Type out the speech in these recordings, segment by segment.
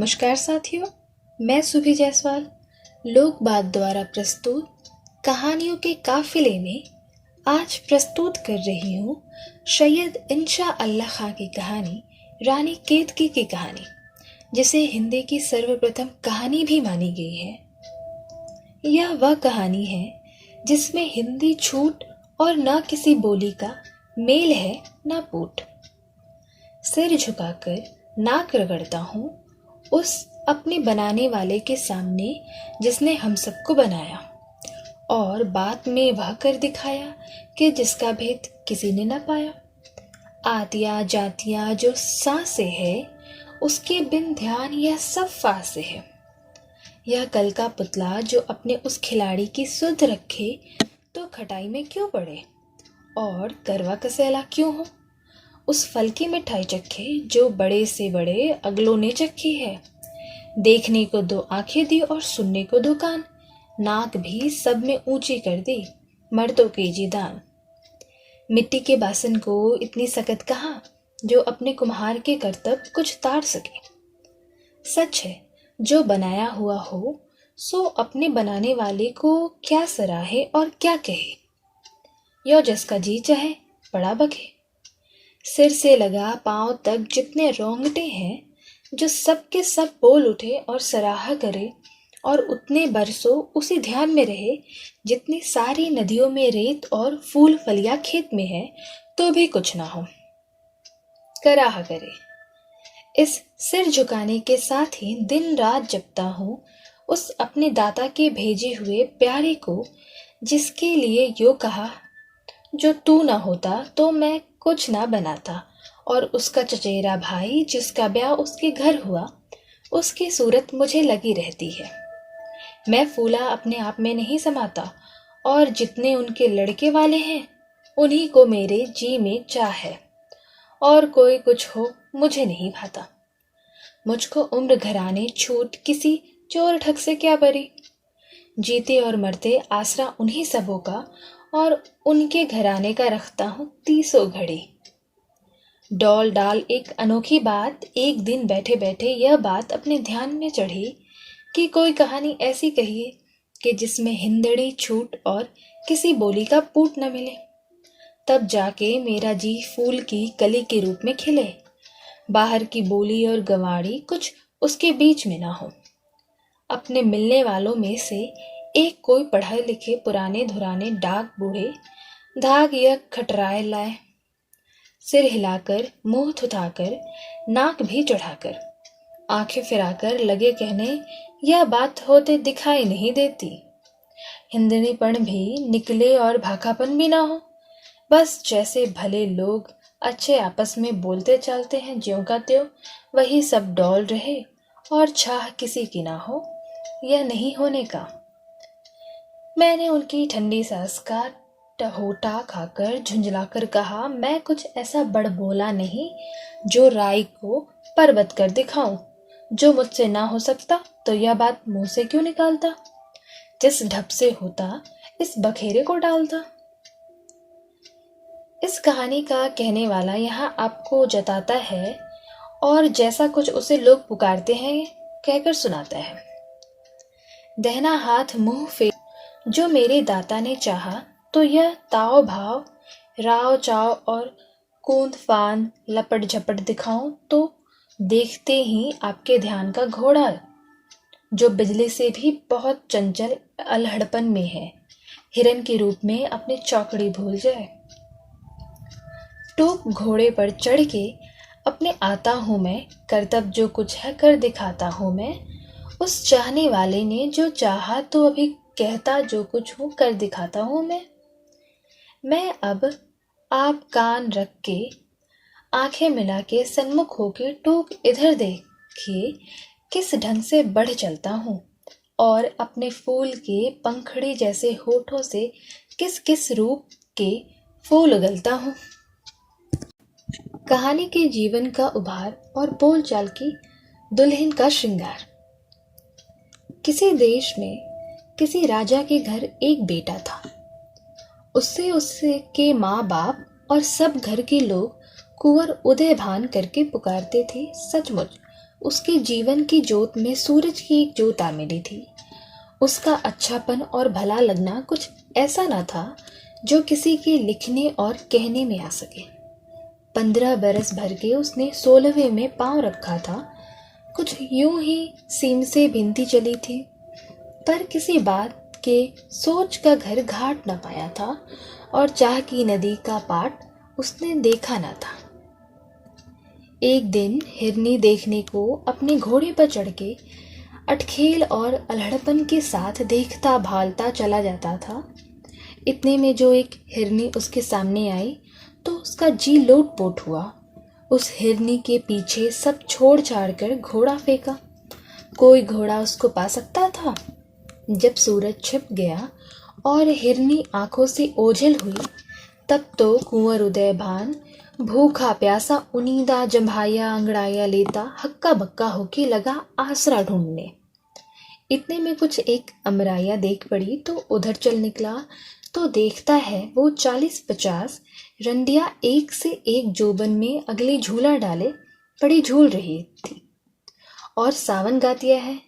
नमस्कार साथियों, मैं सुभी जायसवाल लोक बात द्वारा प्रस्तुत कहानियों के काफिले में आज प्रस्तुत कर रही हूँ सैयद इंशा अल्लाह खां की कहानी रानी केतकी की कहानी, जिसे हिंदी की सर्वप्रथम कहानी भी मानी गई है। यह वह कहानी है जिसमें हिंदी छूट और न किसी बोली का मेल है न पूट। सिर झुकाकर नाक रगड़ता हूँ उस अपने बनाने वाले के सामने जिसने हम सबको बनाया और बात में वह कर दिखाया कि जिसका भेद किसी ने न पाया। आतियाँ जातियाँ जो सांसें है उसके बिन ध्यान यह सब फासे है। यह कल का पुतला जो अपने उस खिलाड़ी की सुध रखे तो खटाई में क्यों पड़े और करवा कसेला क्यों हो। उस फल की मिठाई चखे जो बड़े से बड़े अगलों ने चखी है। देखने को दो आंखें दी और सुनने को दो कान, नाक भी सब में ऊंची कर दी, मर्दों के जीदान। मिट्टी के बासन को इतनी सकत कहाँ जो अपने कुम्हार के करतब कुछ तार सके। सच है जो बनाया हुआ हो सो अपने बनाने वाले को क्या सराहे और क्या कहे। यो जिसका जी चाहे बड़ा बके। सिर से लगा पांव तक जितने रोंगटे हैं जो सब के सब बोल उठे और सराहा करे और उतने बरसों उसी ध्यान में रहे जितनी सारी नदियों में रेत और फूल फलिया खेत में है तो भी कुछ ना हो। कराहा करे। इस सिर झुकाने के साथ ही दिन रात जपता हूँ उस अपने दाता के भेजे हुए प्यारे को, जिसके लिए यो कहा जो तू ना होता तो मैं कुछ ना बनाता, और उसका चचेरा भाई जिसका ब्याह उसके घर हुआ उसकी सूरत मुझे लगी रहती है। मैं फूला अपने आप में नहीं समाता और जितने उनके लड़के वाले हैं उन्हीं को मेरे जी में चाह है और कोई कुछ हो मुझे नहीं भाता। मुझको उम्र घराने छूट किसी चोर ठग से क्या परी। जीते और मरते आसरा उन्हीं सबों का और उनके घराने का रखता हूँ 30 घड़ी। डॉल डाल एक अनोखी बात, एक दिन बैठे बैठे यह बात अपने ध्यान में चढ़ी कि कोई कहानी ऐसी कहिए कि जिसमें हिंदड़ी छूट और किसी बोली का पूट न मिले। तब जाके मेरा जी फूल की कली के रूप में खिले, बाहर की बोली और गंवाड़ी कुछ उसके बीच में ना हो। अपने मिलने वालों में से एक कोई पढ़े लिखे पुराने धुराने डाक बूढ़े धाग या खटराए लाए, सिर हिलाकर मुंह थुथाकर नाक भी चढ़ाकर आंखें फिराकर लगे कहने यह बात होते दिखाई नहीं देती। हिंदनीपन भी निकले और भाखापन भी ना हो, बस जैसे भले लोग अच्छे आपस में बोलते चलते हैं ज्यों का त्यों वही सब डौल रहे और चाह किसी की ना हो, यह नहीं होने का। मैंने उनकी ठंडी सांस का टहोटा खाकर झुंझलाकर कहा, मैं कुछ ऐसा बड़बोला नहीं जो राई को पर्वत कर दिखाऊं। जो मुझसे ना हो सकता तो यह बात मुंह से क्यों निकालता। जिस ढप से होता इस बखेरे को डालता। इस कहानी का कहने वाला यहाँ आपको जताता है और जैसा कुछ उसे लोग पुकारते हैं कहकर सुनाता है। दहना हाथ मुंह फेर जो मेरे दाता ने चाहा तो यह ताव भाव राव चाव और कूंद फांद लपट झपट दिखाऊं तो देखते ही आपके ध्यान का घोड़ा जो बिजली से भी बहुत चंचल अल्हड़पन में है, हिरन के रूप में अपनी चौकड़ी भूल जाए। टूक घोड़े पर चढ़ के अपने आता हूँ मैं, करतब जो कुछ है कर दिखाता हूँ मैं। उस चाहने वाले ने जो चाहा तो अभी कहता जो कुछ हूँ कर दिखाता हूँ मैं अब आप कान रख के आंखें मिला के सन्मुख होके टूक इधर देखिए किस ढंग से बढ़ चलता हूँ और अपने फूल के पंखड़ी जैसे होठों से किस किस रूप के फूल उगलता हूँ। कहानी के जीवन का उभार और बोलचाल की दुल्हन का श्रृंगार। किसी देश में किसी राजा के घर एक बेटा था। उससे के माँ बाप और सब घर के लोग कुंवर उदय भान करके पुकारते थे। सचमुच उसके जीवन की जोत में सूरज की एक जोत आ मिली थी। उसका अच्छापन और भला लगना कुछ ऐसा न था जो किसी के लिखने और कहने में आ सके। 15 बरस भर के उसने 16वें में पांव रखा था। कुछ यूं ही सीम से भिनती चली थी, पर किसी बात के सोच का घर घाट न पाया था और चाह की नदी का पाट उसने देखा न था। एक दिन हिरनी देखने को अपने घोड़े पर चढ़ के अटखेल और अल्हड़पन के साथ देखता भालता चला जाता था। इतने में जो एक हिरनी उसके सामने आई तो उसका जी लोटपोट हुआ। उस हिरनी के पीछे सब छोड़ छाड़ कर घोड़ा फेंका। कोई घोड़ा उसको पा सकता था? जब सूरज छिप गया और हिरनी आंखों से ओझल हुई, तब तो कुंवर उदयभान भूखा प्यासा उनीदा जम्भाया अंगड़ाया लेता हक्का बक्का होके लगा आसरा ढूंढने। इतने में कुछ एक अमराया देख पड़ी तो उधर चल निकला तो देखता है वो 40-50 रंडिया एक से एक जोबन में अगले झूला डाले पड़ी झूल रही थी और सावन गातिया है।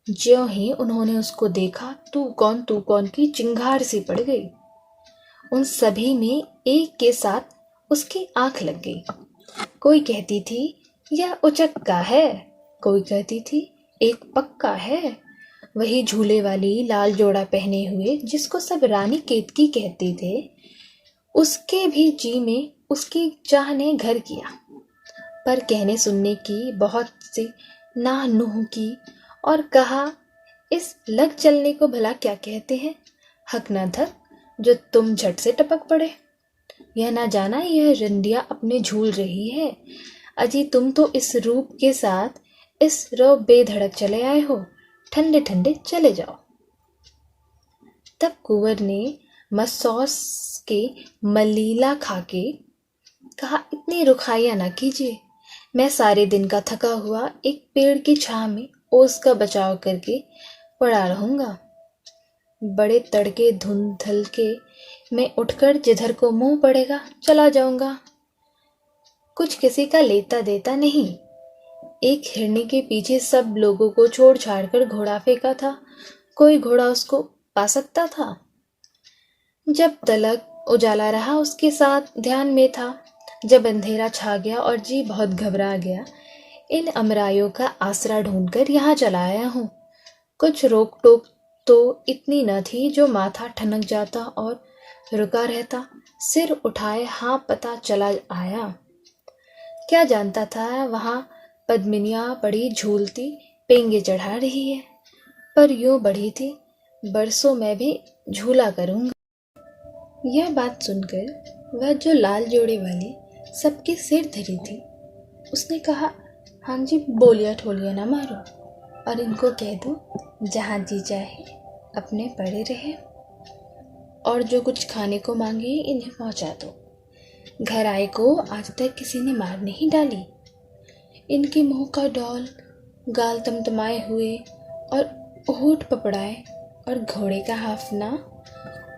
ज्यों ही उन्होंने उसको देखा तू कौन की चिंगार सी पड़ गई। उन सभी में एक के साथ उसकी आंख लग गई। कोई कहती थी यह उचक्का है, कोई कहती थी एक पक्का है। वही झूले वाली लाल जोड़ा पहने हुए जिसको सब रानी केतकी कहते थे, उसके भी जी में उसकी चाह ने घर किया। पर कहने सुनने की बहुत सी नाह नुह की और कहा इस लग चलने को भला क्या कहते हैं, हक ना धक जो तुम झट से टपक पड़े। यह ना जाना यह रंडिया अपने झूल रही है, अजी तुम तो इस रूप के साथ इस रो बेधड़क चले आए हो, ठंडे ठंडे चले जाओ। तब कुंवर ने मसौस के मलीला खाके कहा इतनी रुखाइया ना कीजिए, मैं सारे दिन का थका हुआ एक पेड़ की छांव में ओस का बचाव करके पड़ा रहूंगा। बड़े तड़के धुंधल के मैं उठकर जिधर को मुंह पड़ेगा चला जाऊंगा। कुछ किसी का लेता देता नहीं। एक हिरनी के पीछे सब लोगों को छोड़ छाड़ कर घोड़ा फेंका था, कोई घोड़ा उसको पा सकता था? जब तलक उजाला रहा उसके साथ ध्यान में था, जब अंधेरा छा गया और जी बहुत घबरा गया, इन अमरायों का आसरा ढूंढकर यहाँ चला आया हूँ। कुछ रोक टोक तो इतनी न थी जो माथा ठनक जाता और रुका रहता, सिर उठाए हाँ पता चला आया। क्या जानता था वहाँ पद्मिनियाँ बड़ी झूलती पेंगे चढ़ा रही है, पर यूं बढ़ी थी बरसों में भी झूला करूँगा। यह बात सुनकर वह जो लाल जोड़े वाली सबके सिर धरी थी, उसने कहा हाँ जी बोलिया ठोलिया ना मारो और इनको कह दो जहाँ जी चाहे अपने पड़े रहे और जो कुछ खाने को मांगे इन्हें पहुँचा दो। घर आए को आज तक किसी ने मार नहीं डाली। इनके मुंह का डौल, गाल तमतमाए हुए और होठ पपड़ाए और घोड़े का हाफना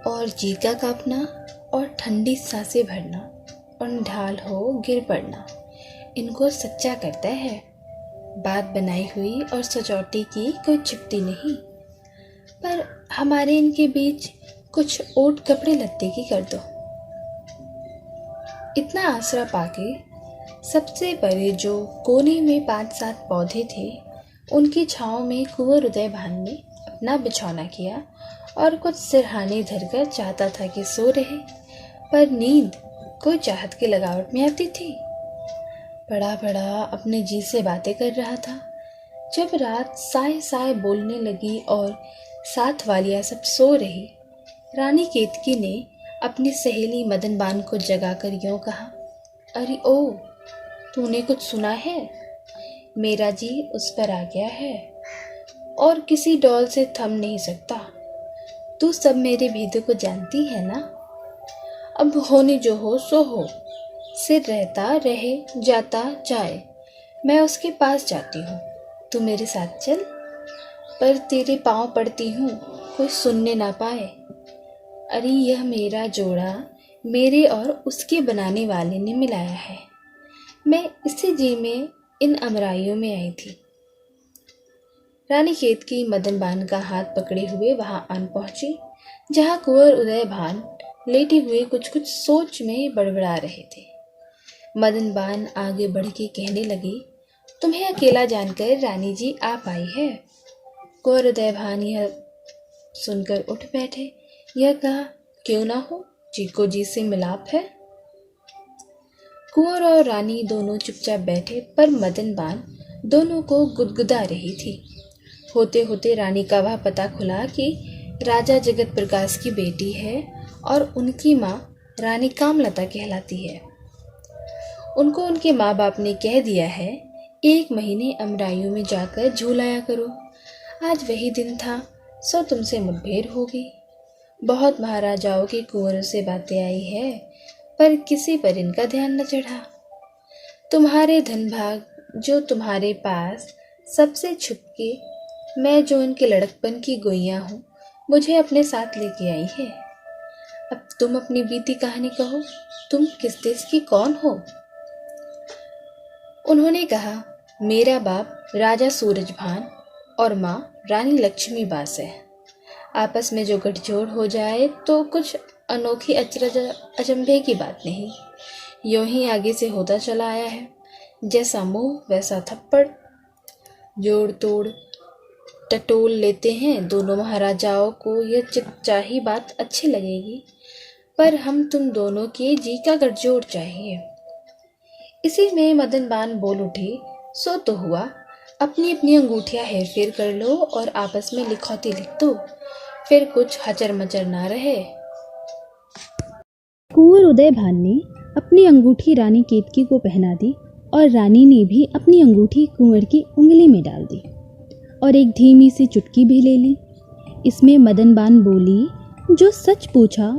और जी का कांपना और ठंडी सांसें भरना और ढाल हो गिर पड़ना इनको सच्चा करता है। बात बनाई हुई और सचौटी की कोई छिपती नहीं, पर हमारे इनके बीच कुछ ओट कपड़े लत्ते की कर दो। इतना आसरा पाके सबसे परे जो कोने में 5-7 पौधे थे, उनकी छाँव में कुंवर उदयभान ने अपना बिछौना किया और कुछ सिरहाने धरकर चाहता था कि सो रहे, पर नींद कोई चाहत की लगावट में आती थी। बड़ा बड़ा अपने जी से बातें कर रहा था। जब रात साए साए बोलने लगी और साथ वालियाँ सब सो रही, रानी केतकी ने अपनी सहेली मदनबान को जगाकर यूं कहा, अरे ओ तूने कुछ सुना है? मेरा जी उस पर आ गया है और किसी डॉल से थम नहीं सकता। तू सब मेरे भेदों को जानती है ना? अब होने जो हो सो हो, सिर रहता रहे जाता जाए, मैं उसके पास जाती हूँ, तू मेरे साथ चल। पर तेरे पाँव पड़ती हूँ, कोई सुनने ना पाए। अरे यह मेरा जोड़ा मेरे और उसके बनाने वाले ने मिलाया है। मैं इसी जी में इन अमराइयों में आई थी, रानी केतकी मदन बान का हाथ पकड़े हुए वहां आन पहुंची, जहां कुंवर उदय भान लेटे हुए कुछ कुछ सोच में बड़बड़ा रहे थे। मदन बान आगे बढ़ के कहने लगे, तुम्हें अकेला जानकर रानी जी आप आई है। कुंवर उदय भान यह सुनकर उठ बैठे। यह कहा, क्यों ना हो, जी को जी से मिलाप है। कुंवर और रानी दोनों चुपचाप बैठे, पर मदन बान दोनों को गुदगुदा रही थी। होते होते रानी का वह पता खुला कि राजा जगत प्रकाश की बेटी है और उनकी माँ रानी कामलता कहलाती है। उनको उनके माँ बाप ने कह दिया है, 1 महीने अमरायु में जाकर झूलाया करो। आज वही दिन था, सो तुमसे मुठभेड़ हो गई। बहुत महाराजाओं के कुंवरों से बातें आई है, पर किसी पर इनका ध्यान न चढ़ा। तुम्हारे धन भाग जो तुम्हारे पास सबसे छुपके, मैं जो इनके लड़कपन की गोइयाँ हूँ, मुझे अपने साथ लेके आई है। अब तुम अपनी बीती कहानी कहो, तुम किस देश की कौन हो। उन्होंने कहा, मेरा बाप राजा सूरजभान और माँ रानी लक्ष्मी बास है। आपस में जो गठजोड़ हो जाए तो कुछ अनोखी अचरज अचंभे की बात नहीं, यूं ही आगे से होता चला आया है। जैसा मुंह वैसा थप्पड़, जोड़ तोड़ टटोल लेते हैं। दोनों महाराजाओं को यह चितचाही बात अच्छी लगेगी, पर हम तुम दोनों के जी का गठजोड़ चाहिए। इसी में मदन बान बोल उठे, सो तो हुआ, अपनी अपनी अंगूठियां हेर फेर कर लो और आपस में लिखौती लिख दो, फिर कुछ हचर मचर ना रहे। कुंवर उदय भान ने अपनी अंगूठी रानी केतकी को पहना दी और रानी ने भी अपनी अंगूठी कुंवर की उंगली में डाल दी और एक धीमी सी चुटकी भी ले ली। इसमें मदन बान बोली, जो सच पूछा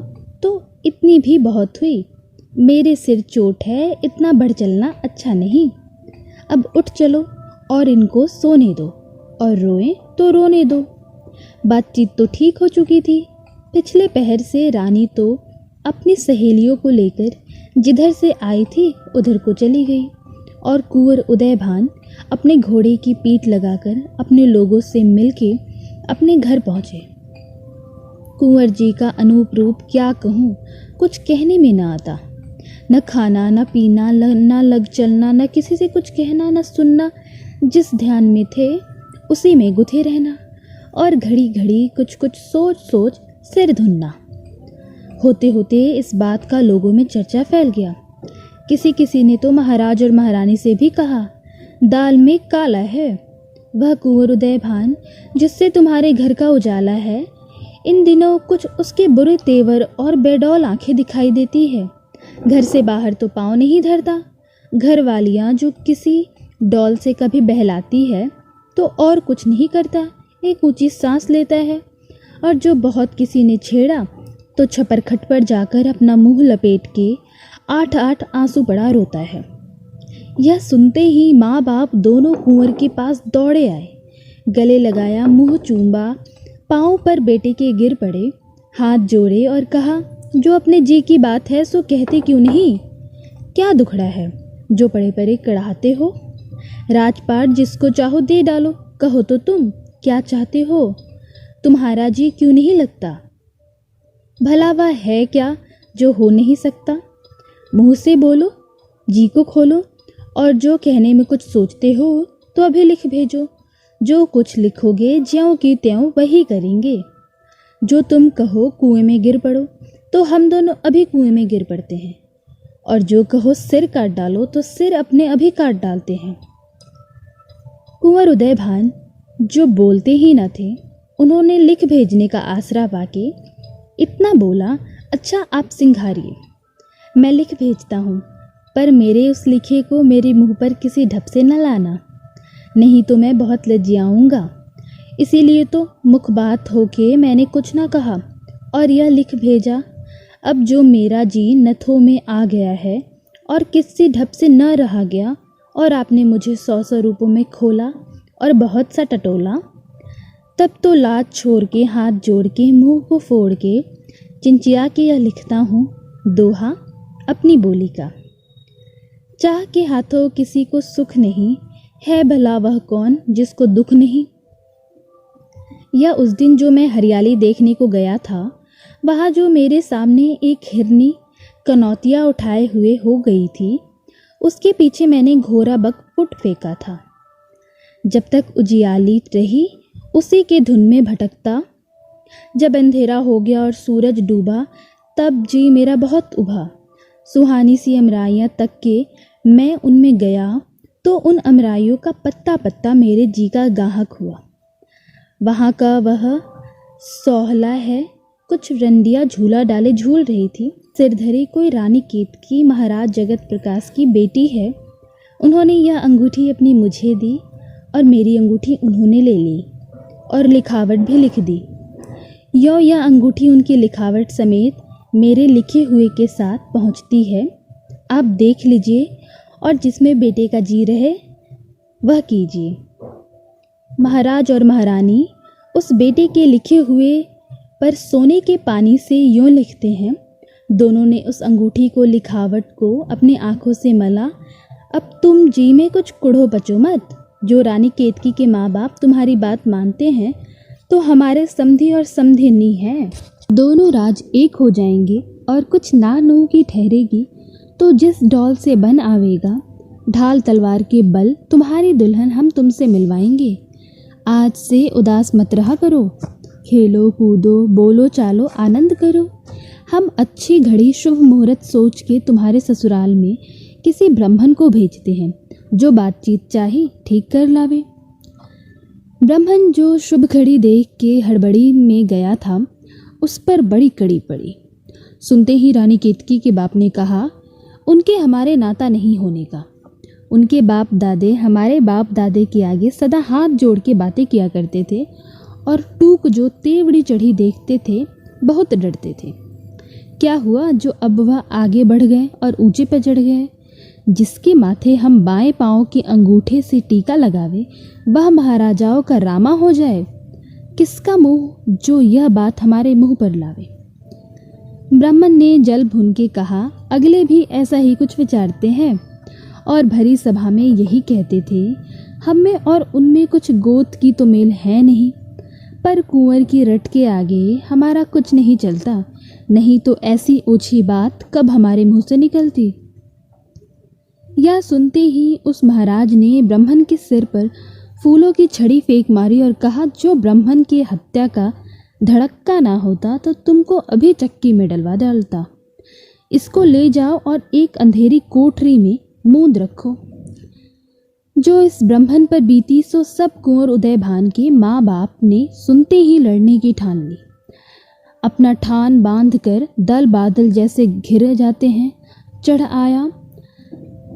तो इतनी भी बहुत हुई। मेरे सिर चोट है, इतना बढ़ चलना अच्छा नहीं। अब उठ चलो और इनको सोने दो, और रोएं तो रोने दो। बातचीत तो ठीक हो चुकी थी। पिछले पहर से रानी तो अपनी सहेलियों को लेकर जिधर से आई थी उधर को चली गई और कुंवर उदय भान अपने घोड़े की पीठ लगाकर अपने लोगों से मिलके अपने घर पहुँचे। कुंवर जी का अनूप रूप क्या कहूँ, कुछ कहने में ना आता। न खाना न पीना, न लग चलना, न किसी से कुछ कहना न सुनना। जिस ध्यान में थे उसी में गुथे रहना और घड़ी घड़ी कुछ कुछ सोच सोच सिर धुनना। होते होते इस बात का लोगों में चर्चा फैल गया। किसी किसी ने तो महाराज और महारानी से भी कहा, दाल में काला है। वह कुंवर उदय भान जिससे तुम्हारे घर का उजाला है, इन दिनों कुछ उसके बुरे तेवर और बेडौल आंखें दिखाई देती है। घर से बाहर तो पाँव नहीं धरता। घर वालियाँ जो किसी डॉल से कभी बहलाती है तो और कुछ नहीं करता, एक ऊंची सांस लेता है, और जो बहुत किसी ने छेड़ा तो छपरखट पर जाकर अपना मुंह लपेट के 8-8 आंसू पड़ा रोता है। यह सुनते ही माँ बाप दोनों कुंवर के पास दौड़े आए। गले लगाया, मुंह चूमा, पाँव पर बेटे के गिर पड़े, हाथ जोड़े और कहा, जो अपने जी की बात है सो कहते क्यों नहीं। क्या दुखड़ा है जो पड़े पड़े कड़ाहते हो। राजपाट जिसको चाहो दे डालो, कहो तो तुम क्या चाहते हो। तुम्हारा जी क्यों नहीं लगता। भला वह है क्या जो हो नहीं सकता। मुंह से बोलो, जी को खोलो, और जो कहने में कुछ सोचते हो तो अभी लिख भेजो। जो कुछ लिखोगे ज्यों की त्यों वही करेंगे। जो तुम कहो कुएं में गिर पड़ो तो हम दोनों अभी कुएं में गिर पड़ते हैं, और जो कहो सिर काट डालो तो सिर अपने अभी काट डालते हैं। कुंवर उदय भान जो बोलते ही न थे, उन्होंने लिख भेजने का आसरा पाके इतना बोला, अच्छा आप सिंघारिए, मैं लिख भेजता हूँ, पर मेरे उस लिखे को मेरे मुंह पर किसी ढप से न लाना, नहीं तो मैं बहुत लज्जाऊंगा। इसीलिए तो मुख बात होके मैंने कुछ ना कहा और यह लिख भेजा। अब जो मेरा जी नथों में आ गया है और किसी ढप से न रहा गया, और आपने मुझे 100 रुपयों में खोला और बहुत सा टटोला, तब तो लाज छोड़ के हाथ जोड़ के मुंह को फोड़ के चिंचिया के यह लिखता हूँ दोहा अपनी बोली का। चाह के हाथों किसी को सुख नहीं है, भला वह कौन जिसको दुख नहीं। या उस दिन जो मैं हरियाली देखने को गया था, वहाँ जो मेरे सामने एक हिरनी कनौतिया उठाए हुए हो गई थी, उसके पीछे मैंने घोड़ा बकपुट फेंका था। जब तक उजियाली रही उसी के धुन में भटकता, जब अंधेरा हो गया और सूरज डूबा, तब जी मेरा बहुत उभा। सुहानी सी अमराइयाँ तक के मैं उनमें गया, तो उन अमराइयों का पत्ता पत्ता मेरे जी का गाहक हुआ। वहाँ का वह सोहला है, कुछ रंडिया झूला डाले झूल रही थी। सिरधरी कोई रानी केतकी महाराज जगत प्रकाश की बेटी है। उन्होंने यह अंगूठी अपनी मुझे दी और मेरी अंगूठी उन्होंने ले ली और लिखावट भी लिख दी। यह अंगूठी उनकी लिखावट समेत मेरे लिखे हुए के साथ पहुंचती है। आप देख लीजिए और जिसमें बेटे का जी रहे वह कीजिए। महाराज और महारानी उस बेटे के लिखे हुए पर सोने के पानी से यूँ लिखते हैं। दोनों ने उस अंगूठी को लिखावट को अपनी आंखों से मला। अब तुम जी में कुछ कुढ़ो बचो मत। जो रानी केतकी के माँ बाप तुम्हारी बात मानते हैं तो हमारे समधी और समधिनी हैं। दोनों राज एक हो जाएंगे और कुछ ना नू की ठहरेगी तो जिस डॉल से बन आवेगा, ढाल तलवार के बल तुम्हारी दुल्हन हम तुमसे मिलवाएंगे। आज से उदास मत रहा करो, खेलो कूदो बोलो चालो आनंद करो। हम अच्छी घड़ी शुभ मुहूर्त सोच के तुम्हारे ससुराल में किसी ब्राह्मण को भेजते हैं, जो बातचीत चाहे ठीक कर लावे। ब्राह्मण जो शुभ घड़ी देख के हड़बड़ी में गया था, उस पर बड़ी कड़ी पड़ी। सुनते ही रानी केतकी के बाप ने कहा, उनके हमारे नाता नहीं होने का। उनके बाप दादे हमारे बाप दादे के आगे सदा हाथ जोड़ के बातें किया करते थे और टूक जो तेवड़ी चढ़ी देखते थे बहुत डरते थे। क्या हुआ जो अब वह आगे बढ़ गए और ऊंचे पर चढ़ गए। जिसके माथे हम बाएं पांव के अंगूठे से टीका लगावे, वह महाराजाओं का रामा हो जाए। किसका मुंह जो यह बात हमारे मुंह पर लावे। ब्राह्मण ने जल भून के कहा, अगले भी ऐसा ही कुछ विचारते हैं और भरी सभा में यही कहते थे। हम में और उनमें कुछ गोत की तो मेल है नहीं, पर कुंवर की रट के आगे हमारा कुछ नहीं चलता। नहीं तो ऐसी ओछी बात कब हमारे मुंह से निकलती। यह सुनते ही उस महाराज ने ब्राह्मण के सिर पर फूलों की छड़ी फेंक मारी और कहा, जो ब्राह्मण की हत्या का धड़क्का ना होता तो तुमको अभी चक्की में डलवा डालता। इसको ले जाओ और एक अंधेरी कोठरी में मूंद रखो। जो इस ब्राह्मण पर बीती सो सब कुंवर उदय भान के माँ बाप ने सुनते ही लड़ने की ठान ली। अपना ठान बांध कर दल बादल जैसे घिर जाते हैं चढ़ आया।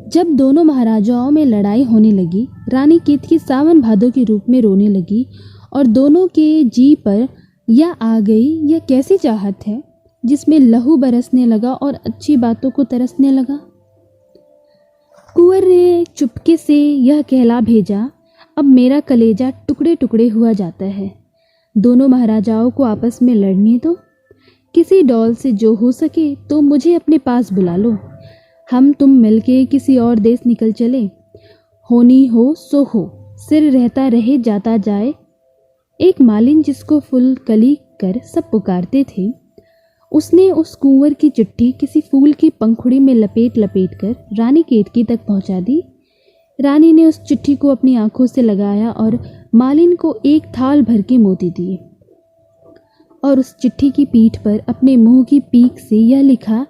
जब दोनों महाराजाओं में लड़ाई होने लगी, रानी केतकी सावन भादों के रूप में रोने लगी और दोनों के जी पर यह आ गई यह कैसी चाहत है जिसमें लहू बरसने लगा और अच्छी बातों को तरसने लगा। कुंवर ने चुपके से यह कहला भेजा, अब मेरा कलेजा टुकड़े टुकड़े हुआ जाता है। दोनों महाराजाओं को आपस में लड़ने दो। किसी डॉल से जो हो सके तो मुझे अपने पास बुला लो। हम तुम मिलके किसी और देश निकल चले। होनी हो सो हो, सिर रहता रहे जाता जाए। एक मालिन जिसको फूल कली कर सब पुकारते थे, उसने उस कुंवर की चिट्ठी किसी फूल की पंखुड़ी में लपेट कर रानी केतकी तक पहुंचा दी। रानी ने उस चिट्ठी को अपनी आंखों से लगाया और मालिन को एक थाल भर के मोती दिए और उस चिट्ठी की पीठ पर अपने मुंह की पीक से यह लिखा,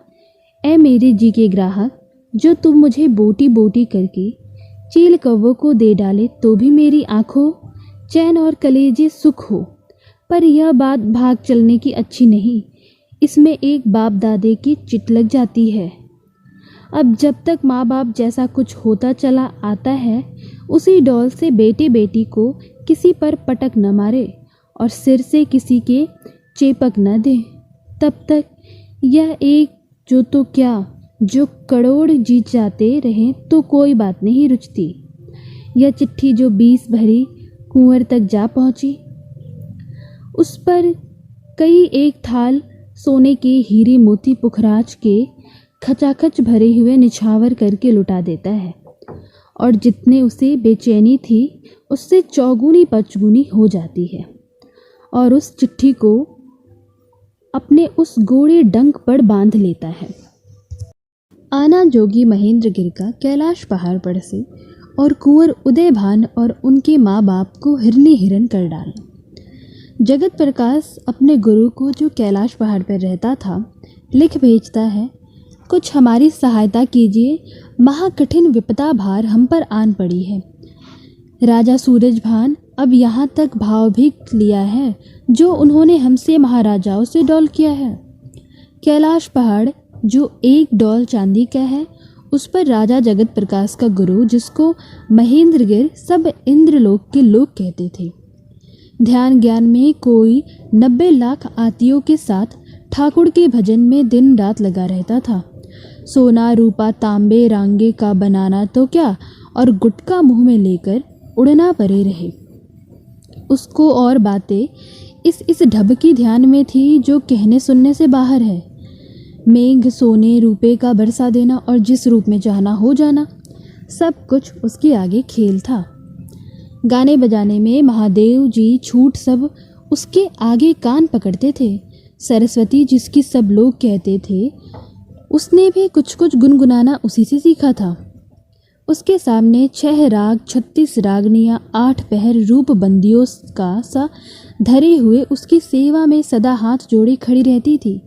ऐ मेरे जी के ग्राहक, जो तुम मुझे बोटी बोटी करके चील कौवों को दे डाले तो भी मेरी आंखों चैन और कलेजे सुख हो, पर यह बात भाग चलने की अच्छी नहीं। इसमें एक बाप दादे की चिट लग जाती है। अब जब तक माँ बाप जैसा कुछ होता चला आता है, उसी डॉल से बेटे बेटी को किसी पर पटक न मारे और सिर से किसी के चेपक न दे। तब तक यह एक जो तो क्या, जो करोड़ जीत जाते रहें तो कोई बात नहीं रुचती। यह चिट्ठी जो 20 भरी कुंवर तक जा पहुंची, उस पर कई एक थाल सोने के हीरे मोती पुखराज के खचाखच भरे हुए निछावर करके लुटा देता है और जितने उसे बेचैनी थी उससे चौगुनी पचगुनी हो जाती है। और उस चिट्ठी को अपने उस गोरे डंक पर बांध लेता है। आना जोगी महेंद्रगिरि का कैलाश पहाड़ पर से और कुंवर उदयभान और उनके माँ बाप को हिरने हिरन कर डाला। जगत प्रकाश अपने गुरु को, जो कैलाश पहाड़ पर रहता था, लिख भेजता है, कुछ हमारी सहायता कीजिए, महाकठिन विपदा भार हम पर आन पड़ी है। राजा सूरजभान अब यहाँ तक भाव भी लिया है जो उन्होंने हमसे महाराजाओं से डौल किया है। कैलाश पहाड़ जो 1 डौल चांदी का है, उस पर राजा जगत प्रकाश का गुरु, जिसको महेंद्रगिर सब इंद्रलोक के लोग कहते थे, ध्यान ज्ञान में कोई 90 लाख आतियों के साथ ठाकुर के भजन में दिन रात लगा रहता था। सोना रूपा तांबे रांगे का बनाना तो क्या, और गुटका मुंह में लेकर उड़ना परे रहे। उसको और बातें इस ढब की ध्यान में थी जो कहने सुनने से बाहर है। मेघ सोने रूपे का बरसा देना और जिस रूप में चाहना हो जाना, सब कुछ उसके आगे खेल था। गाने बजाने में महादेव जी छूट सब उसके आगे कान पकड़ते थे। सरस्वती जिसकी सब लोग कहते थे, उसने भी कुछ कुछ गुनगुनाना उसी से सीखा था। उसके सामने 6 राग 36 रागनियाँ 8 पहर रूप बंदियों का सा धरे हुए उसकी सेवा में सदा हाथ जोड़े खड़ी रहती थी।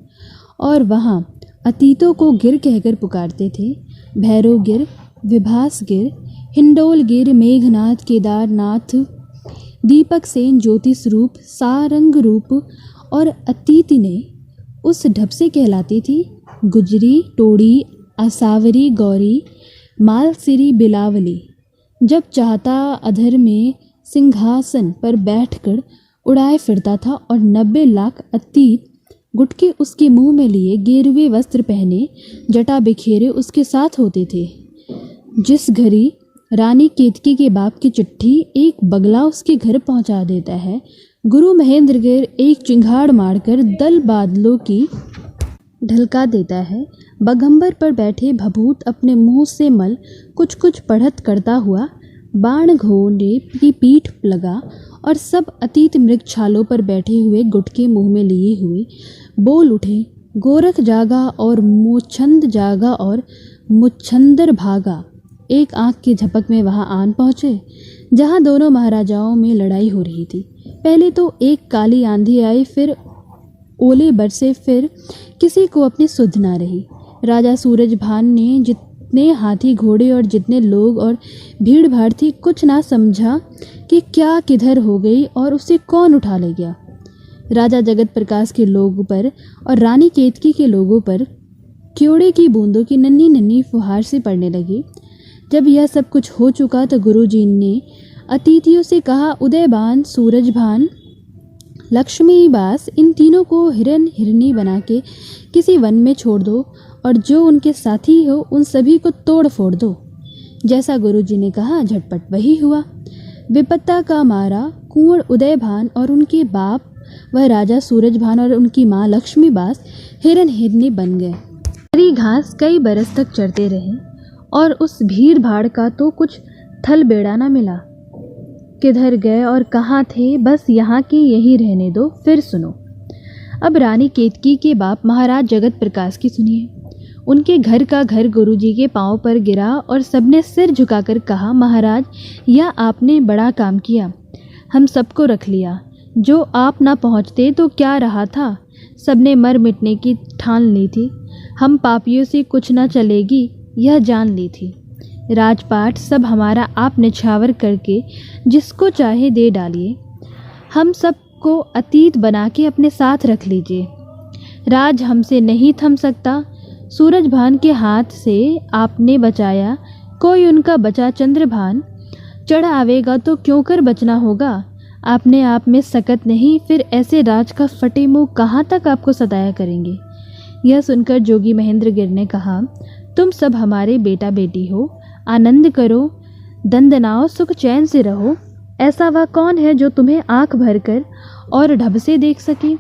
और वहाँ अतीतों को गिर कहकर पुकारते थे, भैरव गिर, विभास गिर, हिंडोल गिर, मेघनाथ, केदारनाथ, दीपक सेन, ज्योति स्वरूप, सारंग रूप। और अतीत ने उस ढब से कहलाती थी गुजरी, टोड़ी, असावरी, गौरी, मालसिरी, बिलावली। जब चाहता अधर में सिंहासन पर बैठकर उड़ाए फिरता था और 90 लाख अतीत गुटके उसके मुंह में लिए, गेरुए वस्त्र पहने, जटा बिखेरे उसके साथ होते थे। जिस घड़ी रानी केतकी के बाप की चिट्ठी एक बगला उसके घर पहुंचा देता है, गुरु महेंद्रगिर एक चिंगाड़ मारकर दल बादलों की ढलका देता है। बगंबर पर बैठे भभूत अपने मुंह से मल कुछ कुछ पढ़त करता हुआ बाण घोड़े की पीठ लगा और सब अतीत मृग छालों पर बैठे हुए गुटके मुंह में लिए हुए बोल उठे, गोरख जागा और मुछंद जागा और मुछंदर भागा। एक आंख की झपक में वहां आन पहुंचे जहां दोनों महाराजाओं में लड़ाई हो रही थी। पहले तो एक काली आंधी आई, फिर ओले बरसे, फिर किसी को अपनी सुध ना रही। राजा सूरजभान ने जितने हाथी घोड़े और जितने लोग और भीड़ भाड़ थी, कुछ ना समझा कि क्या किधर हो गई और उसे कौन उठा ले गया। राजा जगत प्रकाश के लोगों पर और रानी केतकी के लोगों पर क्योड़े की बूंदों की नन्ही नन्ही फुहार से पड़ने लगी। जब यह सब कुछ हो चुका तो गुरुजी ने अतिथियों से कहा, उदयभान, सूरजभान, लक्ष्मीबास, इन तीनों को हिरन हिरनी बना के किसी वन में छोड़ दो और जो उनके साथी हो उन सभी को तोड़ फोड़ दो। जैसा गुरुजी ने कहा झटपट वही हुआ। विपत्ता का मारा कुंवर उदयभान और उनके बाप वह राजा सूरजभान और उनकी माँ लक्ष्मीबास हिरन हिरनी बन गए। हरी घास कई बरस तक चरते रहे और उस भीड़ भाड़ का तो कुछ थल बेड़ा न मिला। किधर गए और कहाँ थे, बस यहाँ की यही रहने दो, फिर सुनो। अब रानी केतकी के बाप महाराज जगत प्रकाश की सुनिए। उनके घर का घर गुरुजी के पांव पर गिरा और सबने सिर झुकाकर कहा, महाराज यह आपने बड़ा काम किया, हम सबको रख लिया। जो आप ना पहुँचते तो क्या रहा था, सबने मर मिटने की ठान ली थी। हम पापियों से कुछ न चलेगी यह जान ली थी। राजपाट सब हमारा आप निछावर करके जिसको चाहे दे डालिए। हम सबको अतीत बना के अपने साथ रख लीजिए। राज हमसे नहीं थम सकता। सूरजभान के हाथ से आपने बचाया, कोई उनका बचा चंद्रभान चढ़ आवेगा तो क्यों कर बचना होगा। आपने आप में सकत नहीं, फिर ऐसे राज का फटे मुंह कहाँ तक आपको सताया करेंगे। यह सुनकर जोगी महेंद्रगिर ने कहा, तुम सब हमारे बेटा बेटी हो, आनंद करो, दंदनाओ, सुख चैन से रहो। ऐसा वह कौन है जो तुम्हें आंख भरकर और ढब से देख सके।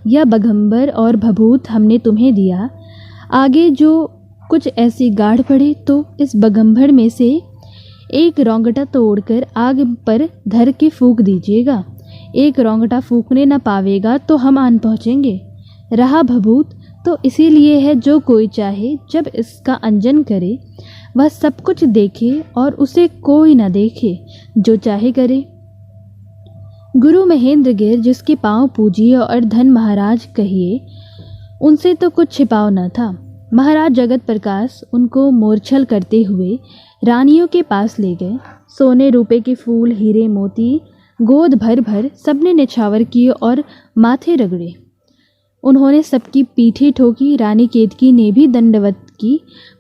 यह बगंबर और भभूत हमने तुम्हें दिया। आगे जो कुछ ऐसी गाढ़ पड़े तो इस बगंबर में से एक रौंगटा तोड़कर आग पर धर के फूंक दीजिएगा। एक रोंगटा फूकने न पावेगा तो हम आन पहुँचेंगे। रहा भभूत तो इसीलिए है जो कोई चाहे जब इसका अंजन करे वह सब कुछ देखे और उसे कोई न देखे, जो चाहे करे। गुरु महेंद्र गिर जिसके पांव पूजिए और धन महाराज कहिए, उनसे तो कुछ छिपाव न था। महाराज जगत प्रकाश उनको मोरछल करते हुए रानियों के पास ले गए। सोने रुपए के फूल, हीरे मोती गोद भर भर सबने निछावर किए और माथे रगड़े। उन्होंने सबकी पीठी ठोकी। रानी केतकी ने भी दंडवत की,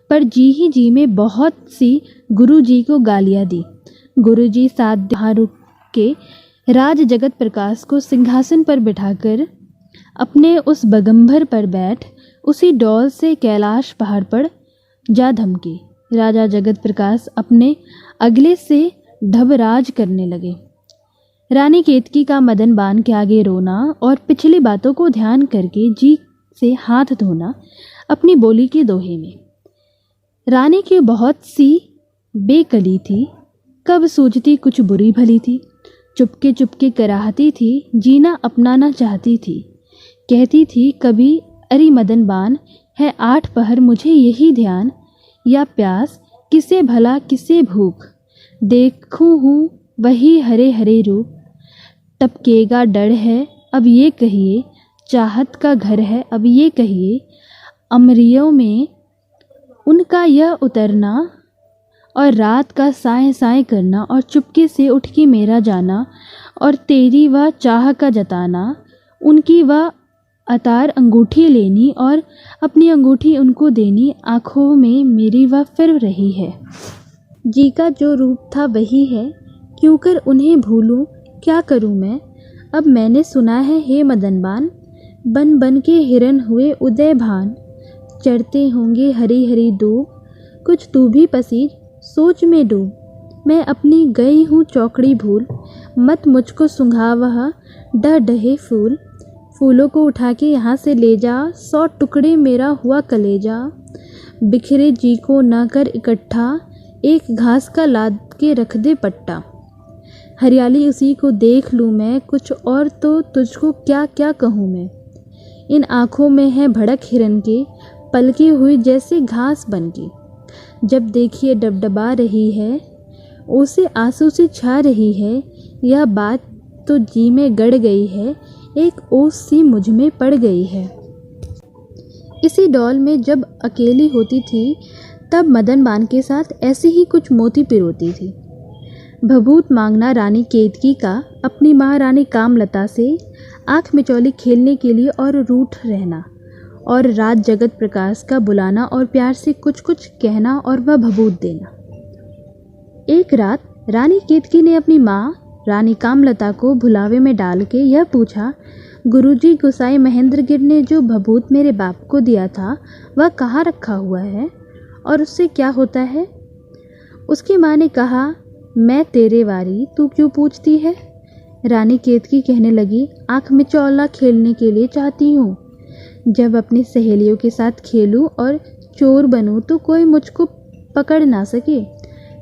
पर जी ही जी में बहुत सी गुरुजी को गालियाँ दी। गुरुजी 7 दिन वहाँ रुक के राज जगत प्रकाश को सिंहासन पर बिठाकर अपने उस बगंभर पर बैठ उसी डौल से कैलाश पहाड़ पर जा धमके। राजा जगत प्रकाश अपने अगले से ढबराज करने लगे। रानी केतकी का मदन बान के आगे रोना और पिछली बातों को ध्यान करके जी से हाथ धोना अपनी बोली के दोहे में। रानी की बहुत सी बेकली थी, कब सूझती कुछ बुरी भली थी। चुपके चुपके कराहती थी, जीना अपनाना चाहती थी। कहती थी कभी अरे मदन बान है 8 पहर मुझे यही ध्यान, या प्यास किसे भला किसे भूख, देखूं हूँ वही हरे हरे रूप। टपकेगा डर है अब ये कहिए, चाहत का घर है अब ये कहिए। अमरियों में उनका यह उतरना और रात का साए साए करना और चुपके से उठ के मेरा जाना और तेरी वह चाह का जताना। उनकी वह अतार अंगूठी लेनी और अपनी अंगूठी उनको देनी। आँखों में मेरी वह फिर रही है। जी का जो रूप था वही है, क्यों कर उन्हें भूलूं, क्या करूं मैं। अब मैंने सुना है हे मदनबान, बन बन के हिरन हुए उदय भान। चढ़ते होंगे हरी हरी दूब, कुछ तू भी पसीज सोच में डूब। मैं अपनी गई हूँ चौकड़ी भूल, मत मुझको सुंघा वह डह डहे फूल। फूलों को उठा के यहाँ से ले जा, 100 टुकड़े मेरा हुआ कलेजा। बिखरे जी को न कर इकट्ठा, एक घास का लाद के रख दे पट्टा। हरियाली उसी को देख लूँ मैं, कुछ और तो तुझको क्या क्या कहूँ मैं। इन आँखों में है भड़क हिरन के, पलकी हुई जैसे घास बन की। जब देखिए डबडबा रही है, उसे आंसू से छा रही है। यह बात तो जी में गड़ गई है, एक ओस सी मुझ में पड़ गई है। इसी डॉल में जब अकेली होती थी तब मदन बान के साथ ऐसे ही कुछ मोती पिरोती थी। भभूत मांगना रानी केतकी का, अपनी माँ रानी कामलता से आँख मिचौली खेलने के लिए और रूठ रहना, और राज जगत प्रकाश का बुलाना और प्यार से कुछ कुछ कहना और वह भभूत देना। एक रात रानी केतकी ने अपनी माँ रानी कामलता को भुलावे में डाल के यह पूछा, गुरुजी गुसाई महेंद्र गिर ने जो भभूत मेरे बाप को दिया था वह कहाँ रखा हुआ है और उससे क्या होता है। उसकी माँ ने कहा, मैं तेरे वारी, तू क्यों पूछती है। रानी केतकी कहने लगी, आँख मिचौला खेलने के लिए चाहती हूँ। जब अपनी सहेलियों के साथ खेलूं और चोर बनूं तो कोई मुझको पकड़ ना सके।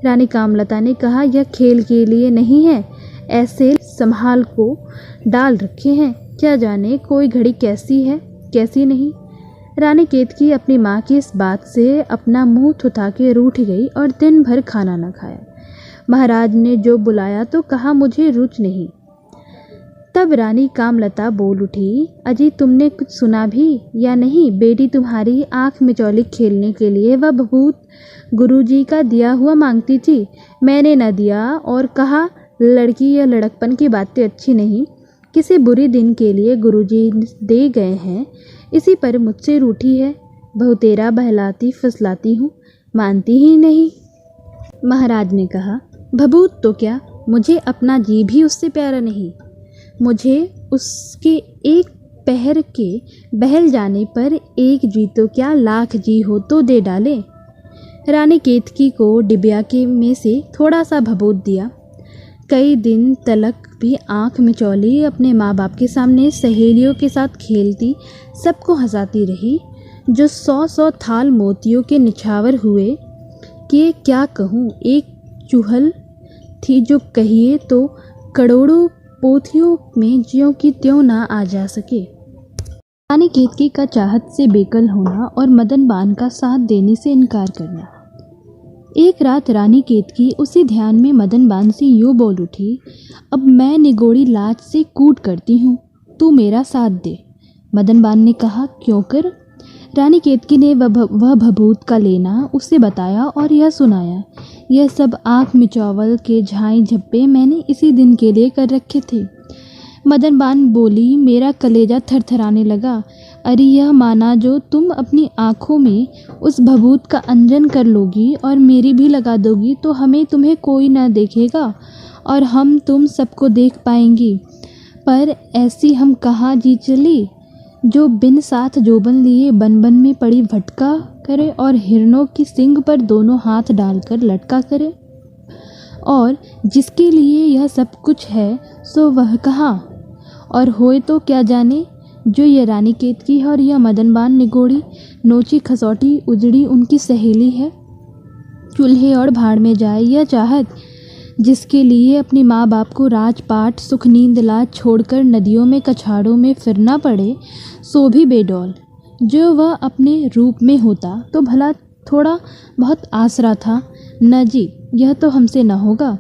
रानी कामलता ने कहा, यह खेल के लिए नहीं है, ऐसे संभाल को डाल रखे हैं, क्या जाने कोई घड़ी कैसी है कैसी नहीं। रानी केतकी अपनी माँ की इस बात से अपना मुंह थुथा के रूठ गई और दिन भर खाना न खाया। महाराज ने जो बुलाया तो कहा, मुझे रुच नहीं। तब रानी कामलता बोल उठी, अजी तुमने कुछ सुना भी या नहीं। बेटी तुम्हारी आँख मिचौली खेलने के लिए वह भभूत गुरुजी का दिया हुआ मांगती थी, मैंने न दिया और कहा लड़की या लड़कपन की बातें अच्छी नहीं, किसी बुरी दिन के लिए गुरुजी दे गए हैं, इसी पर मुझसे रूठी है। बहुतेरा बहलाती फुसलाती हूँ, मानती ही नहीं। महाराज ने कहा, भभूत तो क्या, मुझे अपना जी भी उससे प्यारा नहीं। मुझे उसके एक पहर के बहल जाने पर एक जी तो क्या, लाख जी हो तो दे डाले। रानी केतकी को डिबिया के में से थोड़ा सा भभूत दिया। कई दिन तलक भी आँख मिचौली अपने माँ बाप के सामने सहेलियों के साथ खेलती, सबको हंसाती रही। जो 100 थाल मोतियों के निछावर हुए कि क्या कहूँ। एक चूहल थी जो कहिए तो करोड़ों पोथियों में ज्यों की त्यों ना आ जा सके। रानी केतकी का चाहत से बेकल होना और मदन बान का साथ देने से इनकार करना। एक रात रानी केतकी उसी ध्यान में मदन बान से यूँ बोल उठी, अब मैं निगोड़ी लाज से कूट करती हूँ, तू मेरा साथ दे। मदन बान ने कहा, क्यों कर? रानी केतकी ने वह भभूत का लेना उसे बताया और यह सुनाया, यह सब आँख मिचौवल के झाई झप्पे मैंने इसी दिन के लिए कर रखे थे। मदन बान बोली, मेरा कलेजा थरथराने लगा। अरे यह माना जो तुम अपनी आँखों में उस भभूत का अंजन कर लोगी और मेरी भी लगा दोगी तो हमें तुम्हें कोई न देखेगा और हम तुम सबको देख पाएंगी। पर ऐसी हम कहाँ जी चली जो बिन साथ जोबन लिए बन बन में पड़ी भटका करे और हिरणों की सींग पर दोनों हाथ डालकर लटका करे। और जिसके लिए यह सब कुछ है सो वह कहाँ और होए तो क्या जाने। जो यह रानी केतकी है और यह मदन बान निगोड़ी नोची खसौटी उजड़ी उनकी सहेली है। चूल्हे और भाड़ में जाए यह चाहत, जिसके लिए अपने माँ बाप को राजपाट सुख नींद लाज छोड़कर नदियों में कछाड़ों में फिरना पड़े, सो भी बेडौल। जो वह अपने रूप में होता तो भला थोड़ा बहुत आसरा था। न जी, यह तो हमसे न होगा।